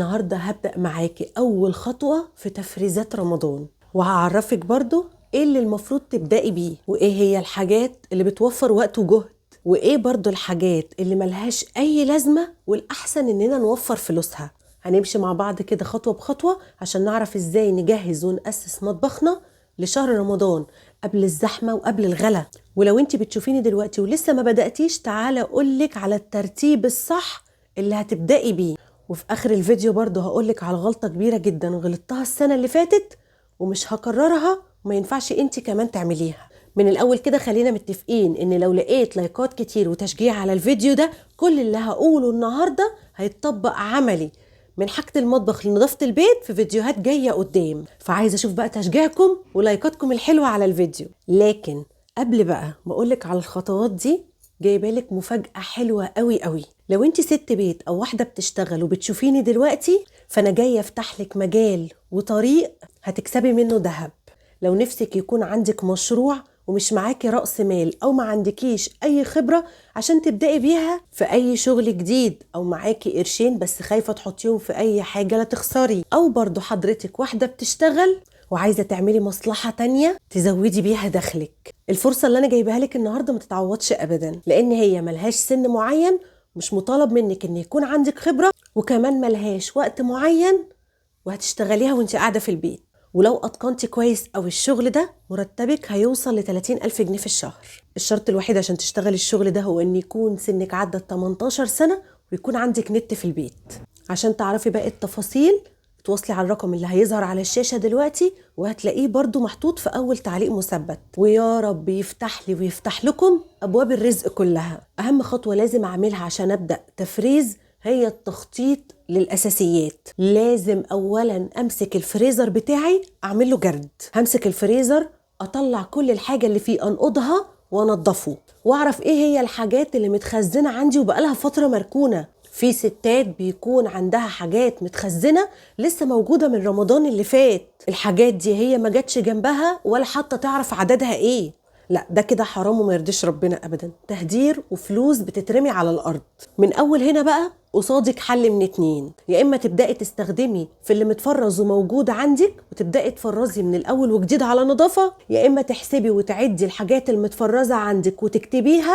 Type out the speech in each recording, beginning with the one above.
النهاردة هبدأ معاكي أول خطوة في تفريزات رمضان، وهعرفك برضو إيه اللي المفروض تبدأي بيه، وإيه هي الحاجات اللي بتوفر وقت وجهد، وإيه برضو الحاجات اللي ملهاش أي لازمة والأحسن إننا نوفر فلوسها. هنمشي مع بعض كده خطوة بخطوة عشان نعرف إزاي نجهز ونأسس مطبخنا لشهر رمضان قبل الزحمة وقبل الغلا. ولو انت بتشوفيني دلوقتي ولسه ما بدأتيش، تعالى أقولك على الترتيب الصح اللي هتبدأي بيه. وفي آخر الفيديو برضو هقولك على غلطة كبيرة جدا غلطتها السنة اللي فاتت ومش هكررها، وما ينفعش انت كمان تعمليها. من الأول كده خلينا متفقين إن لو لقيت لايكات كتير وتشجيع على الفيديو ده، كل اللي هقوله النهاردة هيتطبق عملي من حاجة المطبخ لنظافة البيت في فيديوهات جاية قدام. فعايزة أشوف بقى تشجيعكم ولايكاتكم الحلوة على الفيديو. لكن قبل بقى ما أقولك على الخطوات دي، جايبالك مفاجأة حلوة قوي قوي. لو انت ست بيت أو واحدة بتشتغل وبتشوفيني دلوقتي، فأنا جاية أفتح لك مجال وطريق هتكسبي منه ذهب. لو نفسك يكون عندك مشروع ومش معاكي رأس مال أو ما عندكيش أي خبرة عشان تبدأي بيها في أي شغل جديد، أو معاكي قرشين بس خايفة تحطيهم في أي حاجة لا تخسري، أو برضو حضرتك واحدة بتشتغل وعايزة تعملي مصلحة تانية تزودي بيها دخلك، الفرصة اللي أنا جايبها لك النهاردة ما تتعوضش أبدا، لأن هي ملهاش سن معين، مش مطالب منك إن يكون عندك خبرة، وكمان ملهاش وقت معين، وهتشتغليها وانت قاعدة في البيت. ولو أتقنتي كويس أو الشغل ده، مرتبك هيوصل ل30,000 جنيه في الشهر. الشرط الوحيد عشان تشتغلي الشغل ده هو إن يكون سنك عدى 18 سنة ويكون عندك نت في البيت. عشان تعرفي باقي التفاصيل تواصلي على الرقم اللي هيظهر على الشاشة دلوقتي، وهتلاقيه برضو محطوط في أول تعليق مثبت. ويا رب يفتح لي ويفتح لكم أبواب الرزق كلها. أهم خطوة لازم أعملها عشان أبدأ تفريز هي التخطيط للأساسيات. لازم أولا أمسك الفريزر بتاعي أعمله جرد. همسك الفريزر أطلع كل الحاجة اللي فيه، أنقضها وأنضفه، وأعرف إيه هي الحاجات اللي متخزنة عندي وبقالها فترة مركونة. في ستات بيكون عندها حاجات متخزنة لسه موجودة من رمضان اللي فات، الحاجات دي هي ما جاتش جنبها ولا حتى تعرف عددها إيه. لا، ده كده حرام وما يرضيش ربنا ابدا، تهدير وفلوس بتترمي على الارض. من اول هنا بقى قصادك حل من 2، يا اما تبداي تستخدمي في اللي متفرز وموجود عندك وتبداي تفرزي من الاول وجديد على نظافه، يا اما تحسبي وتعدي الحاجات المتفرزه عندك وتكتبيها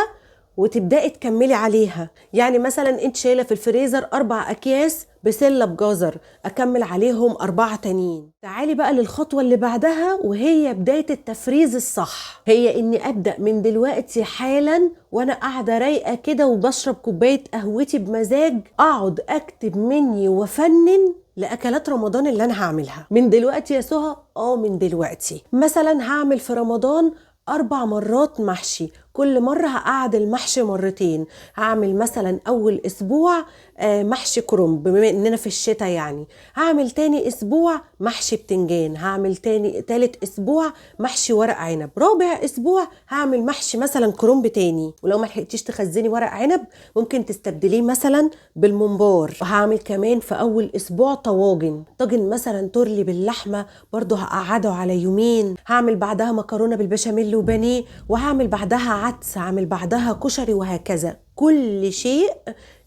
وتبداي تكملي عليها. يعني مثلا انت شايله في الفريزر 4 اكياس بسله بجزر، اكمل عليهم 4 تانيين. تعالي بقى للخطوه اللي بعدها، وهي بدايه التفريز الصح. هي اني ابدا من دلوقتي حالا وانا قاعده رايقه كده وبشرب كوبايه قهوتي بمزاج، اقعد اكتب مني وافنن لاكلات رمضان اللي انا هعملها من دلوقتي يا سهى. من دلوقتي مثلا هعمل في رمضان 4 مرات محشي، كل مرة هقعد المحشي مرتين. هعمل مثلا أول أسبوع محشي كرنب بما إننا في الشتاء، يعني هعمل تاني أسبوع محشي بتنجان، هعمل تالت أسبوع محشي ورق عنب، رابع أسبوع هعمل محشي مثلا كرنب تاني. ولو ما لحقتيش تخزني ورق عنب ممكن تستبدليه مثلا بالممبار. وهعمل كمان في أول أسبوع طاجن مثلا تورلي باللحمة، برضو هقعده على يومين. هعمل بعدها مكرونة بالبشاميل وبانيه، وهعمل بعدها عدس، هعمل بعدها كشري، وهكذا. كل شيء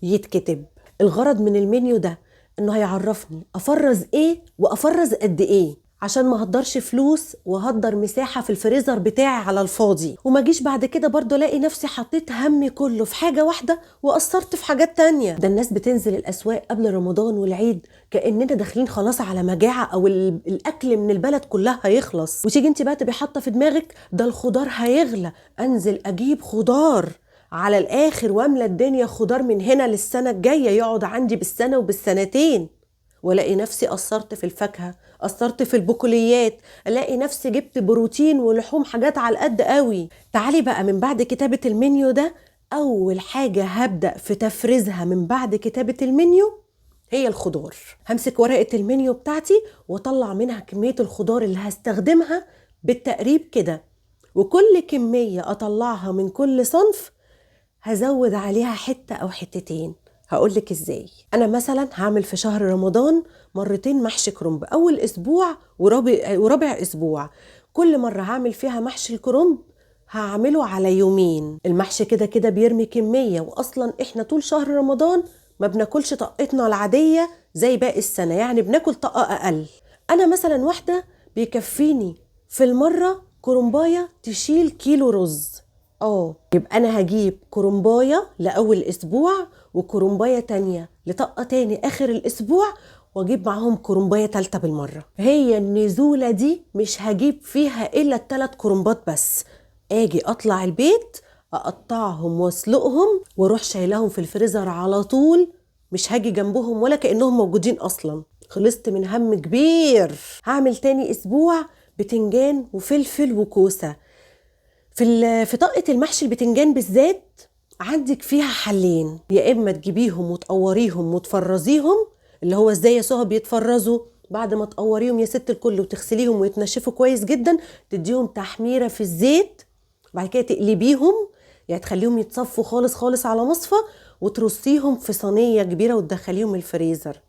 يتكتب. الغرض من المنيو ده انه هيعرفني افرز ايه وافرز قد ايه، عشان ما هدرش فلوس وهدر مساحة في الفريزر بتاعي على الفاضي، وما جيش بعد كده برضو الاقي نفسي حطيت همي كله في حاجة واحدة وقصرت في حاجات تانية. ده الناس بتنزل الاسواق قبل رمضان والعيد كأننا داخلين خلاص على مجاعة، او الاكل من البلد كلها هيخلص، وتيجي انت بقى تبقي حاطة في دماغك ده الخضار هيغلى، انزل اجيب خضار على الاخر واملى الدنيا خضار من هنا للسنة الجاية يقعد عندي بالسنة وبالسنتين، والاقي نفسي قصرت في الفاكهة، قصرت في البقوليات، الاقي نفسي جبت بروتين ولحوم حاجات على القد قوي. تعالي بقى من بعد كتابة المنيو ده، اول حاجة هبدأ في تفريزها من بعد كتابة المنيو هي الخضار. همسك ورقة المنيو بتاعتي واطلع منها كمية الخضار اللي هستخدمها بالتقريب كده، وكل كمية اطلعها من كل صنف هزود عليها حتة او حتتين. هقولك ازاي. انا مثلا هعمل في شهر رمضان مرتين محشي كرنب، اول اسبوع ورابع اسبوع. كل مرة هعمل فيها محشي الكرنب هعمله على يومين. المحشي كده كده بيرمي كمية، واصلا احنا طول شهر رمضان ما بناكلش طاقتنا العادية زي باقي السنة، يعني بناكل طاقة أقل. أنا مثلا واحدة بيكفيني في المرة كرنباية تشيل كيلو رز. يبقى أنا هجيب كرنباية لأول أسبوع وكرنباية تانية لطاقة تاني آخر الأسبوع، واجيب معاهم كرنبايه تالته بالمره. هي النزوله دي مش هجيب فيها الا ال3 كرنبات بس. اجي اطلع البيت اقطعهم واسلقهم واروح شايلهم في الفريزر على طول، مش هاجي جنبهم ولا كانهم موجودين اصلا. خلصت من هم كبير. هعمل تاني اسبوع بتنجان وفلفل وكوسه. في طاقه المحشي البتنجان بالذات عندك فيها حلين، يا اما تجيبيهم وتقوريهم وتفرزيهم، اللي هو ازاي يا سهى بيتفرزوا؟ بعد ما تقوريهم يا ست الكل وتغسليهم ويتنشفوا كويس جدا، تديهم تحميره في الزيت، بعد كده تقلبيهم، يعني تخليهم يتصفوا خالص خالص على مصفى، وترصيهم في صينيه كبيره وتدخليهم الفريزر.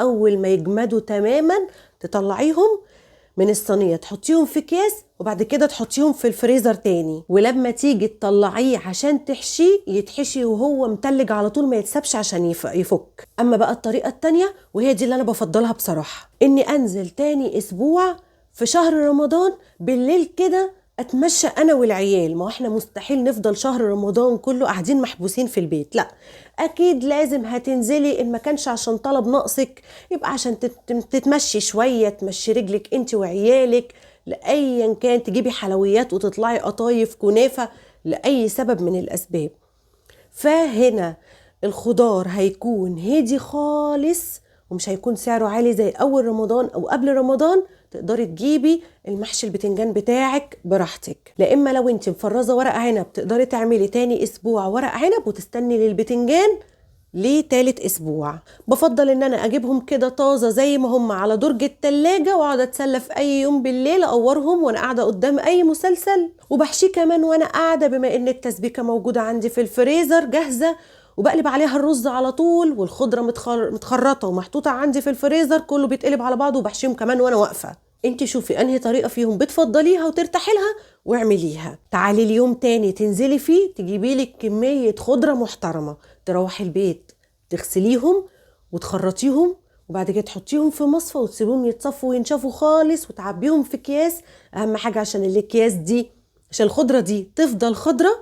اول ما يجمدوا تماما تطلعيهم من الصينيه، تحطيهم في اكياس، وبعد كده تحطيهم في الفريزر تاني، ولما تيجي تطلعيه عشان تحشيه يتحشي وهو متلج على طول، ما يتسابش عشان يفك. اما بقى الطريقه التانيه، وهي دي اللي انا بفضلها بصراحه، اني انزل تاني اسبوع في شهر رمضان بالليل كده اتمشى انا والعيال. ما احنا مستحيل نفضل شهر رمضان كله قاعدين محبوسين في البيت، لا اكيد لازم هتنزلي، ان ما كانش عشان طلب ناقصك يبقى عشان تتمشي شويه، تمشي رجلك انت وعيالك لايا كان، تجيبي حلويات وتطلعي قطايف كنافه لاي سبب من الاسباب. فهنا الخضار هيكون هادي خالص، ومش هيكون سعره عالي زي اول رمضان او قبل رمضان. تقدري تجيبي المحشي البتنجان بتاعك براحتك. لا اما لو انت مفرزه ورق عنب تقدري تعملي تاني اسبوع ورق عنب وتستني للبتنجان لتالت اسبوع. بفضل ان انا اجيبهم كده طازه زي ما هم على درج التلاجة، واقعد اتسلى في اي يوم بالليل اقورهم وانا قاعده قدام اي مسلسل، وبحشيه كمان وانا قاعده، بما ان التسبيكه موجوده عندي في الفريزر جاهزه، وبقلب عليها الرز على طول، والخضره متخرطه ومحطوطه عندي في الفريزر، كله بيتقلب على بعضه، وبحشيهم كمان وانا واقفه. انت شوفي انهي طريقه فيهم بتفضليها وترتاحي لها واعمليها. تعالي اليوم تاني تنزلي فيه تجيبي لك كميه خضره محترمه، تروحي البيت تغسليهم وتخرطيهم، وبعد كده تحطيهم في مصفى وتسيبهم يتصفوا وينشفوا خالص، وتعبيهم في اكياس. اهم حاجه عشان الاكياس دي، عشان الخضره دي تفضل خضره،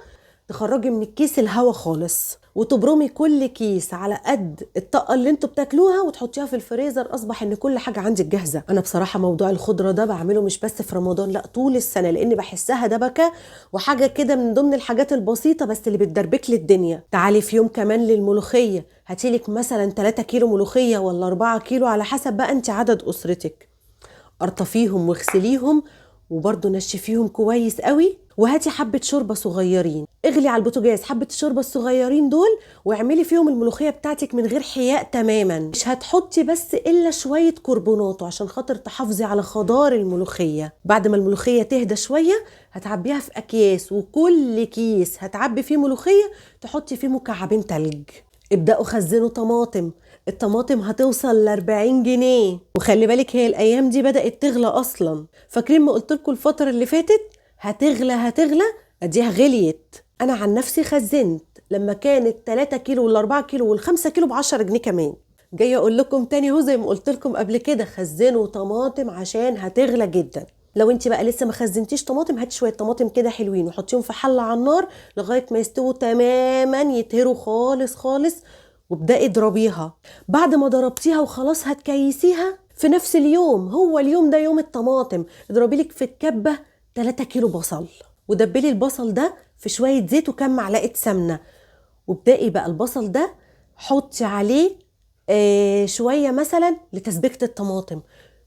تخرجي من الكيس الهوا خالص، وتبرمي كل كيس على قد الطاقه اللي انتوا بتاكلوها وتحطيها في الفريزر. اصبح ان كل حاجه عندك جاهزه. انا بصراحه موضوع الخضره ده بعمله مش بس في رمضان، لا طول السنه، لان بحسها دبكه وحاجه كده من ضمن الحاجات البسيطه بس اللي بتدربك لي الدنيا. تعالي في يوم كمان للملوخيه، هاتيلك مثلا 3 كيلو ملوخيه ولا 4 كيلو على حسب بقى انت عدد اسرتك، ارطفيهم واغسليهم وبرضو نشفيهم كويس قوي، وهاتي حبة شوربة صغيرين، اغلي على البوتاجاز حبة الشوربة الصغيرين دول، واعملي فيهم الملوخية بتاعتك من غير حياء تماما. مش هتحطي بس الا شوية كربوناتو عشان خاطر تحافظي على خضار الملوخية. بعد ما الملوخية تهدى شوية هتعبيها في اكياس، وكل كيس هتعبي فيه ملوخية تحطي فيه مكعبين تلج. ابدأوا خزنوا طماطم، الطماطم هتوصل ل40 جنيه، وخلي بالك هي الايام دي بدأت تغلى اصلا. فاكرين ما قلت لكم الفترة اللي فاتت هتغلى، اديها غليت. انا عن نفسي خزنت لما كانت 3 كيلو ولا 4 كيلو وال5 كيلو ب10 جنيه كمان. جايه اقول لكم تاني اهو زي ما قلت لكم قبل كده، خزنوا طماطم عشان هتغلى جدا. لو انت بقى لسه ما خزنتيش طماطم، هاتي شويه طماطم كده حلوين وحطيهم في حله على النار لغايه ما يستووا تماما، يتهروا خالص خالص، وابدأي اضربيها. بعد ما ضربتيها وخلاص هتكيسيها في نفس اليوم، هو اليوم ده يوم الطماطم، اضربي لك في الكبه 3 كيلو بصل، ودبلي البصل ده في شويه زيت وكم معلقه سمنه، وابدأي بقى البصل ده حطي عليه شويه مثلا لتسبيكه الطماطم،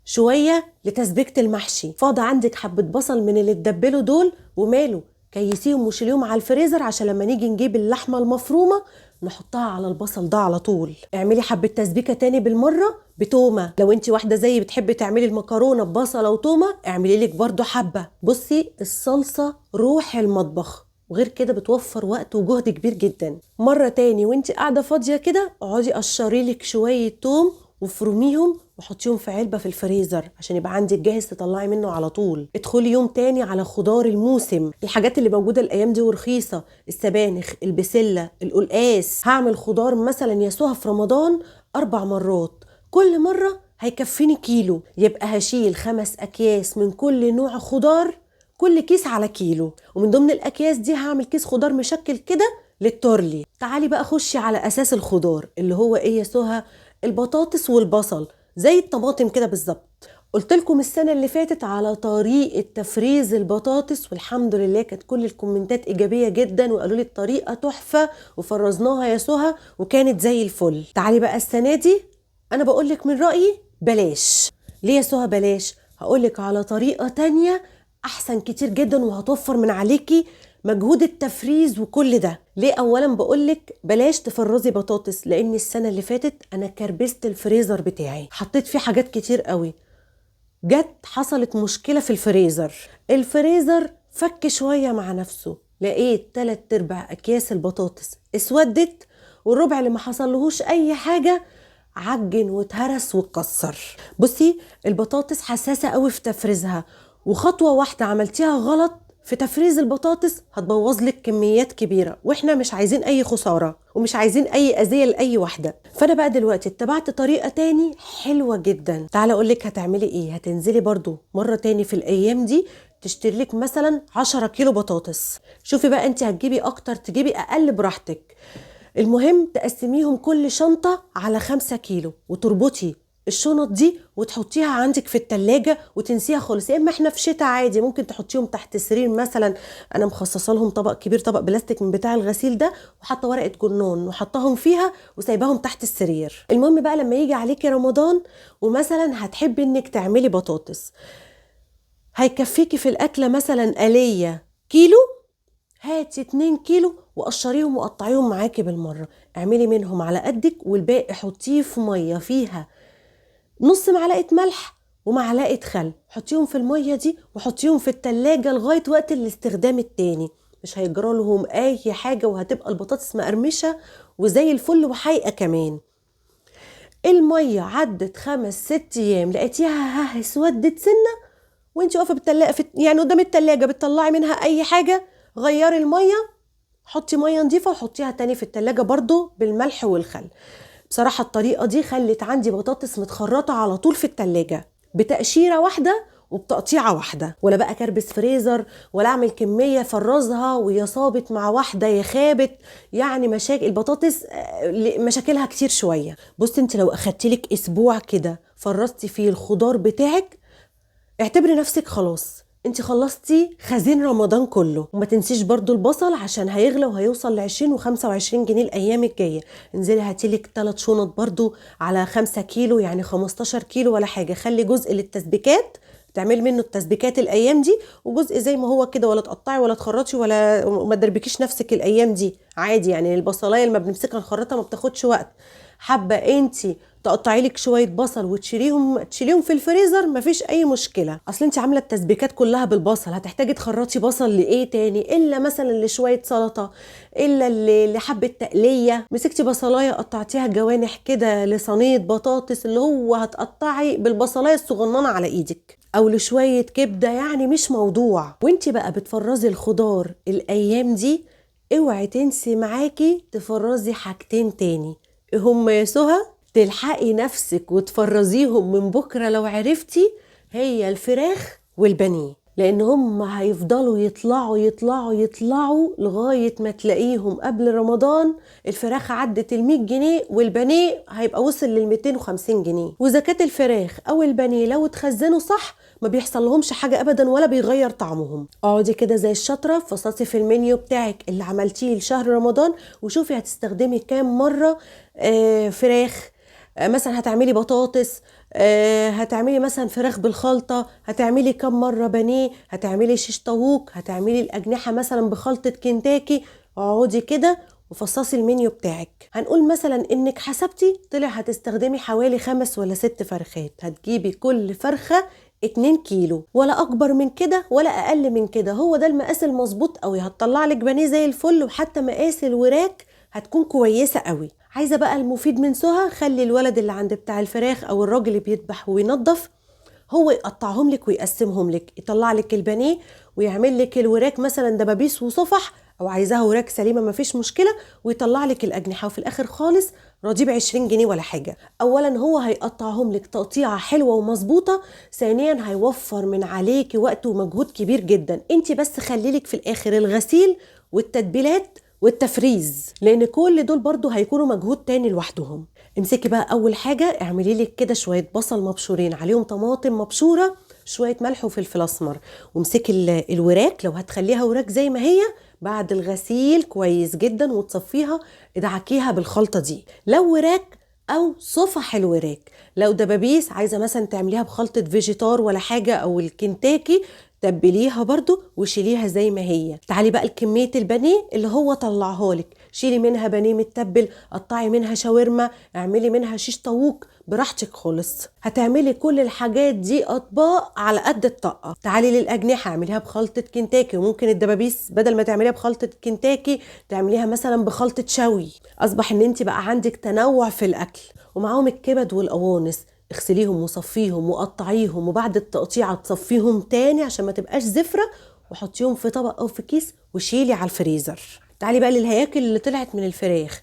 شويه لتسبيكه المحشي. فاض عندك حبه بصل من اللي اتدبلوا دول، وماله كيسيهم وشيليهم على الفريزر عشان لما نيجي نجيب اللحمه المفرومه نحطها على البصل ده على طول. اعملي حبه تسبيكه تاني بالمره بتومه، لو انت واحده زي بتحبي تعملي المكرونه ببصله وتومه اعملي لك برضو حبه. بصي الصلصه روح المطبخ، وغير كده بتوفر وقت وجهد كبير جدا. مره تاني وانت قاعده فاضيه كده اقعدي قشري لك شويه توم وفرميهم وحطيهم في علبة في الفريزر عشان يبقى عندك جاهز تطلعي منه على طول. ادخلي يوم تاني على خضار الموسم، الحاجات اللي موجودة الايام دي ورخيصة، السبانخ، البسلة، القلقاس. هعمل خضار مثلا يسوها في رمضان 4 مرات، كل مرة هيكفيني كيلو، يبقى هشيل 5 أكياس من كل نوع خضار، كل كيس على كيلو، ومن ضمن الأكياس دي هعمل كيس خضار مشكل كده للتورلي. تعالي بقى خشي على أساس الخضار اللي هو إيه يا سهى؟ البطاطس والبصل، زي الطماطم كده بالظبط. قلت لكم السنة اللي فاتت على طريقة تفريز البطاطس، والحمد لله كانت كل الكومنتات إيجابية جدا وقالوا لي الطريقة تحفة وفرزناها يا سهى وكانت زي الفل. تعالي بقى السنة دي أنا بقولك من رأيي بلاش. ليه يا سهى بلاش؟ هقولك على طريقة تانية أحسن كتير جدا وهتوفر من عليكي مجهود التفريز وكل ده. ليه اولا بقولك بلاش تفرزي بطاطس؟ لان السنة اللي فاتت انا كربست الفريزر بتاعي، حطيت فيه حاجات كتير قوي، حصلت مشكلة في الفريزر فك شوية مع نفسه، لقيت 3/4 اكياس البطاطس اسودت، والربع اللي ما حصلهوش اي حاجة عجن واتهرس واتكسر. بصي البطاطس حساسة قوي في تفريزها، وخطوة واحدة عملتيها غلط في تفريز البطاطس هتبوظ لك كميات كبيرة، واحنا مش عايزين اي خسارة ومش عايزين اي اذية لاي واحدة. فانا بقى دلوقتي اتبعت طريقة تاني حلوة جدا. تعالى اقولك هتعملي ايه. هتنزلي برضو مرة تاني في الايام دي تشتري لك مثلا 10 كيلو بطاطس. شوفي بقى انت هتجيبي اكتر تجيبي اقل براحتك، المهم تقسميهم كل شنطة على 5 كيلو، وتربطي الشنط دي وتحطيها عندك في التلاجة وتنسيها خالص. يا اما احنا في شتاء عادي ممكن تحطيهم تحت السرير مثلا، انا مخصصه لهم طبق كبير، طبق بلاستيك من بتاع الغسيل ده، وحاطه ورقه جنون وحطاهم فيها وسايباهم تحت السرير. المهم بقى لما يجي عليكي رمضان ومثلا هتحبي انك تعملي بطاطس، هيكفيكي في الاكله مثلا آلية كيلو، هاتي 2 كيلو وقشريهم وقطعيهم معاكي بالمرة، اعملي منهم على قدك، والباقي حطيه في مية فيها نص معلقة ملح ومعلقة خل، حطيهم في المية دي وحطيهم في التلاجة لغاية وقت الاستخدام التاني، مش هيجرى لهم اي حاجة، وهتبقى البطاطس مقرمشة وزي الفل وحايقة كمان. المية عدت 5-6 ايام لقيتيها اسودت سنة، وانتي واقفة بالتلاجة يعني قدام التلاجة بتطلعي منها اي حاجة، غيري المية، حطي مية نظيفة وحطيها تاني في التلاجة برضو بالملح والخل. بصراحة الطريقة دي خلت عندي بطاطس متخرطة على طول في التلاجة بتقشيرة واحدة وبتقطيعة واحدة، ولا بقى كربس فريزر ولا اعمل كمية فرزها ويا صابت مع واحدة يا خابت. يعني مشاكل البطاطس مشاكلها كتير شوية. بص انت لو اخدتلك اسبوع كده فرزتي فيه الخضار بتاعك، اعتبري نفسك خلاص انت خلصتي خزين رمضان كله. وما تنسيش برضو البصل عشان هيغلى وهيوصل ل20 و25 جنيه الايام الجايه. انزلي هاتيلك 3 شنط برضو على 5 كيلو، يعني 15 كيلو ولا حاجه. خلي جزء للتسبيكات تعمل منه التسبيكات الايام دي، وجزء زي ما هو كده، ولا تقطعي ولا تخرطي ولا ما تدربكيش نفسك الايام دي عادي. يعني البصلايه لما بنمسكها نخرطها ما بتاخدش وقت. حابه انتي تقطعي لك شويه بصل وتشيليهم في الفريزر مفيش اي مشكله، اصل انت عامله التسبيكات كلها بالبصل، هتحتاجي تخرطي بصل لايه تاني الا مثلا لشويه سلطه، الا لحبه تقليه. مسكتي بصلايه قطعتيها جوانح كده لصينيه بطاطس، اللي هو هتقطعي بالبصلايه الصغننه على ايدك، او لشويه كبده، يعني مش موضوع. وانت بقى بتفرزي الخضار الايام دي اوعي تنسي معاكي تفرزي حاجتين تاني. ايه هما يا سهى؟ تلحقي نفسك وتفرزيهم من بكرة لو عرفتي، هي الفراخ والبانيه، لان هم هيفضلوا يطلعوا لغاية ما تلاقيهم قبل رمضان الفراخ عدت 100 جنيه والبانيه هيبقى وصل 250 جنيه. وزكاة الفراخ او البانيه لو اتخزنوا صح ما بيحصل لهمش حاجة ابدا ولا بيغير طعمهم. اقعدي كده زي الشطرة فصصي في المنيو بتاعك اللي عملتيه لشهر رمضان وشوفي هتستخدمي كام مرة فراخ. مثلا هتعملي بطاطس، هتعملي مثلا فراخ بالخلطة، هتعملي كم مرة بانيه، هتعملي شيش طاووق، هتعملي الأجنحة مثلا بخلطة كنتاكي. اقعدي كده وفصصي المنيو بتاعك. هنقول مثلا انك حسبتي طلع هتستخدمي حوالي 5 ولا 6 فرخات، هتجيبي كل فرخة 2 كيلو، ولا اكبر من كده ولا اقل من كده، هو ده المقاس المظبوط قوي. هتطلع لك بانيه زي الفل، وحتى مقاس الوراك هتكون كويسة قوي. عايزة بقى المفيد من سهى، خلي الولد اللي عند بتاع الفراخ او الراجل اللي بيذبح وينظف هو يقطعهم لك ويقسمهم لك، يطلع لك البانيه ويعمل لك الوراك مثلا دبابيس وصفح، او عايزاها وراك سليمه مفيش مشكله، ويطلع لك الاجنحه، وفي الاخر خالص راضيه ب20 جنيه ولا حاجه. اولا هو هيقطعهم لك تقطيعه حلوه ومظبوطه، ثانيا هيوفر من عليكي وقت ومجهود كبير جدا. انت بس خليلك في الاخر الغسيل والتتبيلات والتفريز، لان كل دول برضو هيكونوا مجهود تاني لوحدهم. امسكي بقى اول حاجه اعملي لك كده شويه بصل مبشورين عليهم طماطم مبشوره، شويه ملح وفلفل اسمر، وامسكي الوراك لو هتخليها وراك زي ما هي بعد الغسيل كويس جدا وتصفيها، ادعكيها بالخلطه دي. لو وراك او صفح الوراك، لو دبابيس عايزه مثلا تعمليها بخلطه فيجيتار ولا حاجه او الكنتاكي، تبليها برضو وشيليها زي ما هي. تعالي بقى لكميه البانيه اللي هو طلعها لك، شيلي منها بانيه متبل، قطعي منها شاورما، اعملي منها شيش طاووق براحتك خالص. هتعملي كل الحاجات دي اطباق على قد الطاقه. تعالي للاجنحه اعمليها بخلطه كنتاكي، وممكن الدبابيس بدل ما تعمليها بخلطه كنتاكي تعمليها مثلا بخلطه شوي. اصبح ان انت بقى عندك تنوع في الاكل. ومعاهم الكبد والقوانص، اغسليهم وصفيهم وقطعيهم، وبعد التقطيعه تصفيهم تاني عشان ما تبقاش زفره، وحطيهم في طبق او في كيس وشيلي على الفريزر. تعالي بقى للهياكل اللي طلعت من الفراخ،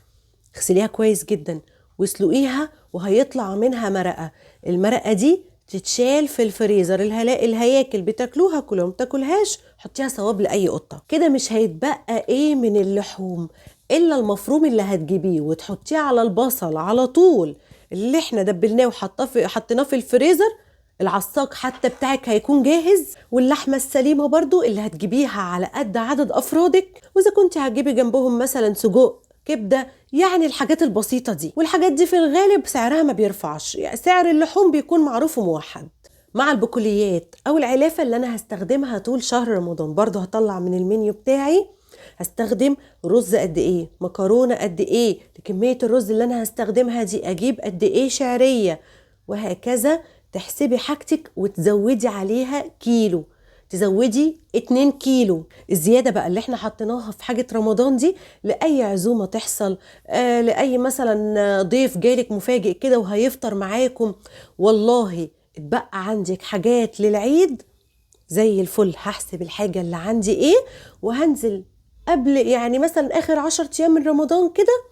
اغسليها كويس جدا واسلقيها وهيطلع منها مرقه. المرقه دي تتشال في الفريزر. الهياكل بتاكلوها كلهم، تاكلهاش حطيها صواب لاي قطه. كده مش هيتبقى ايه من اللحوم الا المفروم اللي هتجيبيه وتحطيه على البصل على طول اللي احنا دبلناه حطيناه في الفريزر. العصاق حتى بتاعك هيكون جاهز، واللحمه السليمه برضو اللي هتجيبيها على قد عدد افرادك، واذا كنت هتجيبي جنبهم مثلا سجق، كبده، يعني الحاجات البسيطه دي. والحاجات دي في الغالب سعرها ما بيرفعش، يعني سعر اللحوم بيكون معروف وموحد. مع البقوليات او العلافه اللي انا هستخدمها طول شهر رمضان، برضو هطلع من المنيو بتاعي هستخدم رز قد ايه، مكرونه قد ايه، لكميه الرز اللي انا هستخدمها دي اجيب قد ايه شعريه، وهكذا. تحسبي حاجتك وتزودي عليها كيلو، تزودي 2 كيلو. الزيادة بقى اللي احنا حطيناها في حاجة رمضان دي لأي عزومة تحصل، لأي مثلا ضيف جالك مفاجئ كده وهيفطر معاكم، والله اتبقى عندك حاجات للعيد زي الفل. هحسب الحاجة اللي عندي ايه وهنزل قبل يعني مثلا آخر 10 أيام من رمضان كده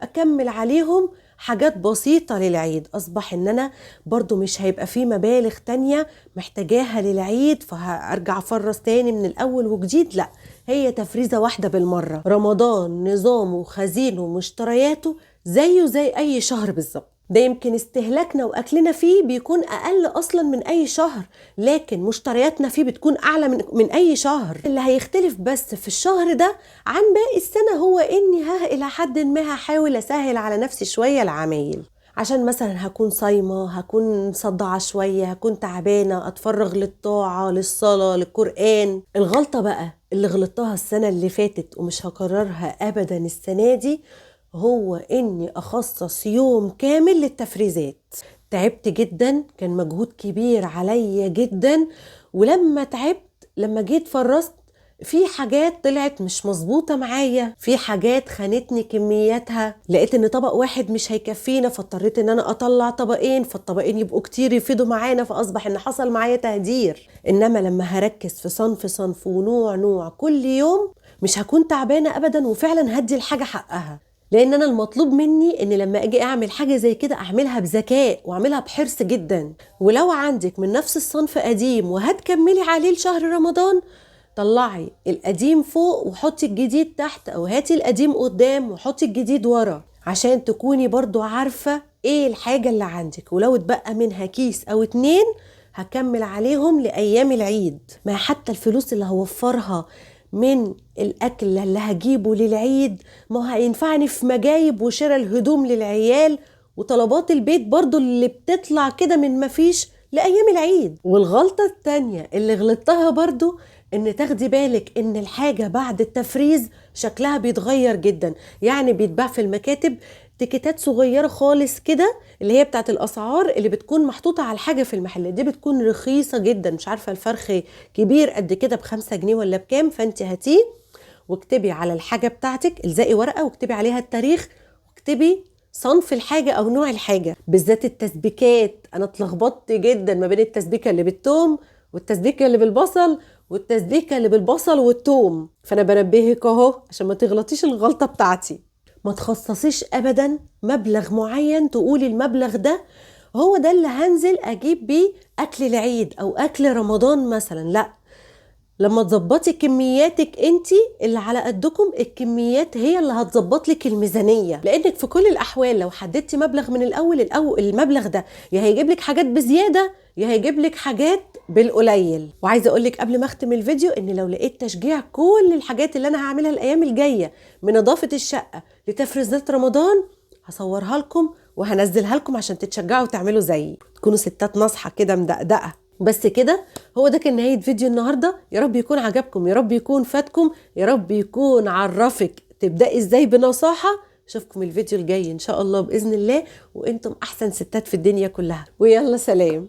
أكمل عليهم حاجات بسيطة للعيد. أصبح إن أنا برضو مش هيبقى فيه مبالغ تانية محتاجاها للعيد فهرجع أفرز تاني من الأول وجديد، لا، هي تفريزة واحدة بالمرة. رمضان نظامه وخزينه ومشترياته زيه زي أي شهر بالظبط. ده يمكن استهلاكنا وأكلنا فيه بيكون أقل أصلا من أي شهر، لكن مشترياتنا فيه بتكون أعلى من أي شهر. اللي هيختلف بس في الشهر ده عن باقي السنة هو إني إلى حد ما هحاول أسهل على نفسي شوية العمايل، عشان مثلا هكون صايمة، هكون مصدعة شوية، هكون تعبانة، أتفرغ للطاعة للصلاة للقرآن. الغلطة بقى اللي غلطتها السنة اللي فاتت ومش هكررها أبدا السنة دي هو إني أخصص يوم كامل للتفريزات. تعبت جدا، كان مجهود كبير عليا جدا، ولما تعبت لما جيت فرست في حاجات طلعت مش مظبوطة معايا، في حاجات خانتني كمياتها، لقيت ان طبق واحد مش هيكفينا فاضطريت ان انا اطلع طبقين، فالطبقين يبقوا كتير يفيدوا معانا، فاصبح ان حصل معايا تهدير. انما لما هركز في صنف صنف ونوع نوع كل يوم مش هكون تعبانة ابدا، وفعلا هدي الحاجة حقها. لان انا المطلوب مني ان لما اجي اعمل حاجة زي كده اعملها بذكاء واعملها بحرص جدا. ولو عندك من نفس الصنف قديم وهتكملي عليه لشهر رمضان، طلعي القديم فوق وحطي الجديد تحت، او هاتي القديم قدام وحطي الجديد ورا، عشان تكوني برضو عارفة ايه الحاجة اللي عندك. ولو اتبقى منها كيس او 2 هكمل عليهم لأيام العيد. ما حتى الفلوس اللي هوفرها من الأكل اللي هجيبه للعيد ما هينفعني في مجايب وشراء الهدوم للعيال وطلبات البيت برضو اللي بتطلع كده من مفيش لأيام العيد. والغلطة التانية اللي غلطتها برضو ان تاخدي بالك ان الحاجة بعد التفريز شكلها بيتغير جدا. يعني بيتباع في المكاتب تيكيتات صغيرة خالص كده اللي هي بتاعت الاسعار اللي بتكون محطوطة على الحاجة في المحلات، دي بتكون رخيصة جدا، مش عارفة الفرخ كبير قد كده ب5 جنيه ولا بكام، فانت هاتيه واكتبي على الحاجة بتاعتك، الزقي ورقة واكتبي عليها التاريخ واكتبي صنف الحاجة او نوع الحاجة. بالذات التسبيكات، انا اتلخبطت جدا ما بين التسبيكة اللي بالثوم والتسبيكة اللي بالبصل والتسبيكة اللي بالبصل والثوم، فانا بنبهك اهو عشان ما تغلطيش الغلطة بتاعتي. ما تخصصيش ابدا مبلغ معين تقولي المبلغ ده هو ده اللي هنزل اجيب بيه اكل العيد او اكل رمضان مثلا. لا، لما تظبطي كمياتك انتي اللي على قدكم، الكميات هي اللي هتظبط لك الميزانيه، لانك في كل الاحوال لو حددتي مبلغ من الاول المبلغ ده يا هيجيب لك حاجات بزياده يا هيجيب لك حاجات بالقليل. وعايزه اقول لك قبل ما اختم الفيديو ان لو لقيت تشجيع كل الحاجات اللي انا هعملها الايام الجايه من اضافه الشقه لتفريزات رمضان هصورها لكم وهنزلها لكم عشان تتشجعوا وتعملوا زيي، تكونوا ستات ناصحه كده مدقدقه. بس كده، هو ده كان نهاية فيديو النهاردة. يا رب يكون عجبكم، يا رب يكون فاتكم، يا رب يكون عرفك تبدأي ازاي بنصاحة. اشوفكم الفيديو الجاي ان شاء الله بإذن الله، وانتم احسن ستات في الدنيا كلها، ويلا سلام.